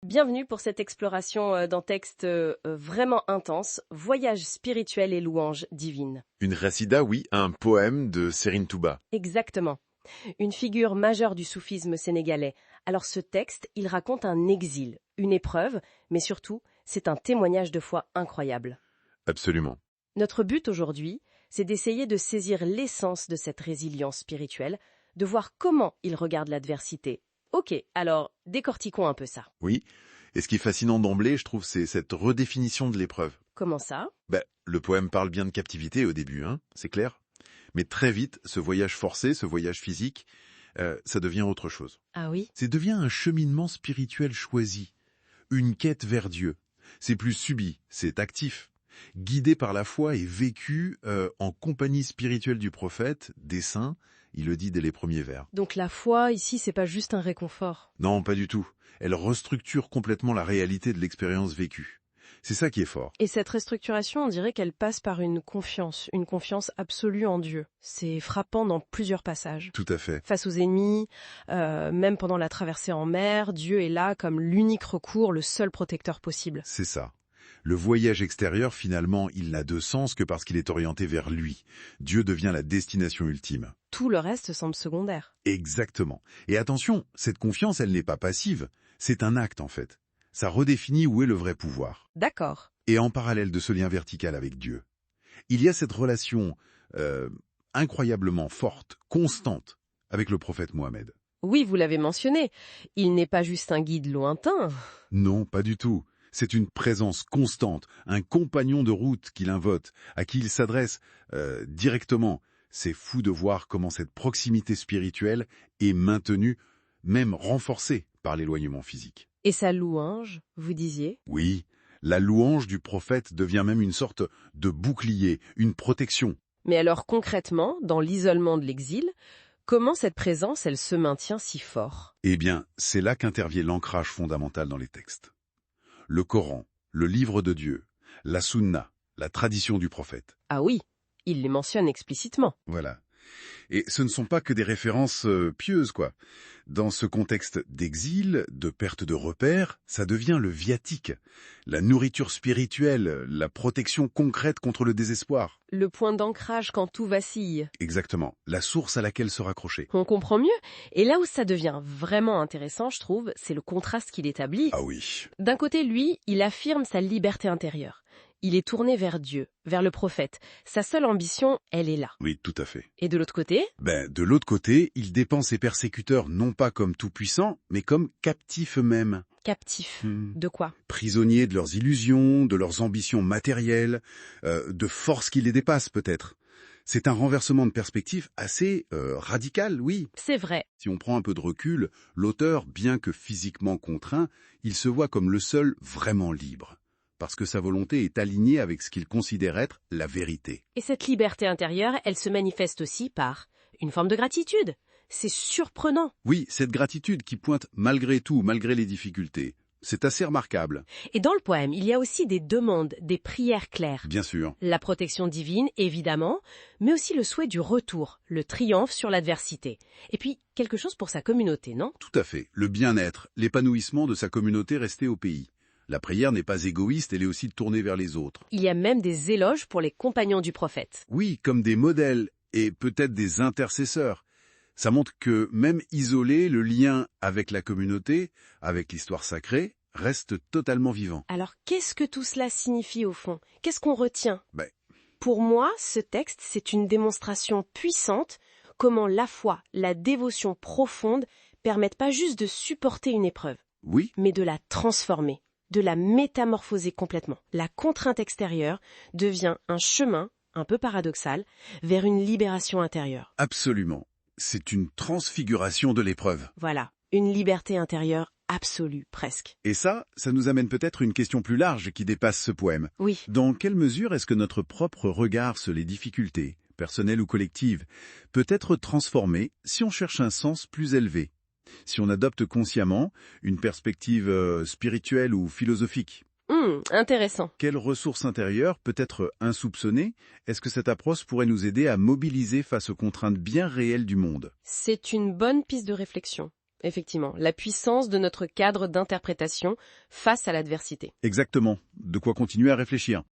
Bienvenue pour cette exploration d'un texte vraiment intense, Voyage spirituel et louanges divines. Une rassida, oui, un poème de Serine Touba. Exactement. Une figure majeure du soufisme sénégalais. Alors ce texte, il raconte un exil, une épreuve, mais surtout, c'est un témoignage de foi incroyable. Absolument. Notre but aujourd'hui, c'est d'essayer de saisir l'essence de cette résilience spirituelle, de voir comment il regarde l'adversité. Ok, alors décortiquons un peu ça. Oui. Et ce qui est fascinant d'emblée, je trouve, c'est cette redéfinition de l'épreuve. Comment ça? Le poème parle bien de captivité au début, c'est clair. Mais très vite, ce voyage forcé, ce voyage physique, ça devient autre chose. Ah oui? Ça devient un cheminement spirituel choisi, une quête vers Dieu. C'est plus subi, c'est actif, guidé par la foi et vécu en compagnie spirituelle du prophète, des saints, il le dit dès les premiers vers. Donc la foi, ici, c'est pas juste un réconfort. Non, pas du tout. Elle restructure complètement la réalité de l'expérience vécue. C'est ça qui est fort. Et cette restructuration, on dirait qu'elle passe par une confiance absolue en Dieu. C'est frappant dans plusieurs passages. Tout à fait. Face aux ennemis, même pendant la traversée en mer, Dieu est là comme l'unique recours, le seul protecteur possible. C'est ça. Le voyage extérieur, finalement, il n'a de sens que parce qu'il est orienté vers lui. Dieu devient la destination ultime. Tout le reste semble secondaire. Exactement. Et attention, cette confiance, elle n'est pas passive. C'est un acte, en fait. Ça redéfinit où est le vrai pouvoir. D'accord. Et en parallèle de ce lien vertical avec Dieu, il y a cette relation incroyablement forte, constante, avec le prophète Mohammed. Oui, vous l'avez mentionné, il n'est pas juste un guide lointain. Non, pas du tout. C'est une présence constante, un compagnon de route qu'il invoque, à qui il s'adresse directement. C'est fou de voir comment cette proximité spirituelle est maintenue, même renforcée par l'éloignement physique. Et sa louange, vous disiez? Oui, la louange du prophète devient même une sorte de bouclier, une protection. Mais alors concrètement, dans l'isolement de l'exil, comment cette présence, elle se maintient si fort? Eh bien, c'est là qu'intervient l'ancrage fondamental dans les textes. Le Coran, le livre de Dieu, la Sunna, la tradition du prophète. Ah oui, il les mentionne explicitement. Voilà. Et ce ne sont pas que des références pieuses, quoi. Dans ce contexte d'exil, de perte de repères, ça devient le viatique, la nourriture spirituelle, la protection concrète contre le désespoir. Le point d'ancrage quand tout vacille. Exactement, la source à laquelle se raccrocher. On comprend mieux. Et là où ça devient vraiment intéressant, je trouve, c'est le contraste qu'il établit. Ah oui. D'un côté, lui, il affirme sa liberté intérieure. Il est tourné vers Dieu, vers le prophète. Sa seule ambition, elle est là. Oui, tout à fait. Et de l'autre côté? De l'autre côté, il dépeint ses persécuteurs non pas comme tout-puissants, mais comme captifs eux-mêmes. Captif. De quoi? Prisonniers de leurs illusions, de leurs ambitions matérielles, de forces qui les dépassent peut-être. C'est un renversement de perspective assez radical, oui. C'est vrai. Si on prend un peu de recul, l'auteur, bien que physiquement contraint, il se voit comme le seul vraiment libre, parce que sa volonté est alignée avec ce qu'il considère être la vérité. Et cette liberté intérieure, elle se manifeste aussi par une forme de gratitude. C'est surprenant. Oui, cette gratitude qui pointe malgré tout, malgré les difficultés. C'est assez remarquable. Et dans le poème, il y a aussi des demandes, des prières claires. Bien sûr. La protection divine, évidemment, mais aussi le souhait du retour, le triomphe sur l'adversité. Et puis, quelque chose pour sa communauté, non? Tout à fait. Le bien-être, l'épanouissement de sa communauté restée au pays. La prière n'est pas égoïste, elle est aussi tournée vers les autres. Il y a même des éloges pour les compagnons du prophète. Oui, comme des modèles et peut-être des intercesseurs. Ça montre que même isolé, le lien avec la communauté, avec l'histoire sacrée, reste totalement vivant. Alors, qu'est-ce que tout cela signifie au fond? Qu'est-ce qu'on retient? Ben, Pour moi, ce texte, c'est une démonstration puissante comment la foi, la dévotion profonde permettent pas juste de supporter une épreuve, oui, mais de la transformer, de la métamorphoser complètement. La contrainte extérieure devient un chemin, un peu paradoxal, vers une libération intérieure. absolument. C'est une transfiguration de l'épreuve. Voilà, une liberté intérieure absolue, presque. Et ça nous amène peut-être à une question plus large qui dépasse ce poème. Oui. Dans quelle mesure est-ce que notre propre regard sur les difficultés, personnelles ou collectives, peut être transformé si on cherche un sens plus élevé, si on adopte consciemment une perspective spirituelle ou philosophique? Intéressant. Quelle ressource intérieure, peut-être insoupçonnée, est-ce que cette approche pourrait nous aider à mobiliser face aux contraintes bien réelles du monde? C'est une bonne piste de réflexion. effectivement, la puissance de notre cadre d'interprétation face à l'adversité. Exactement. De quoi continuer à réfléchir.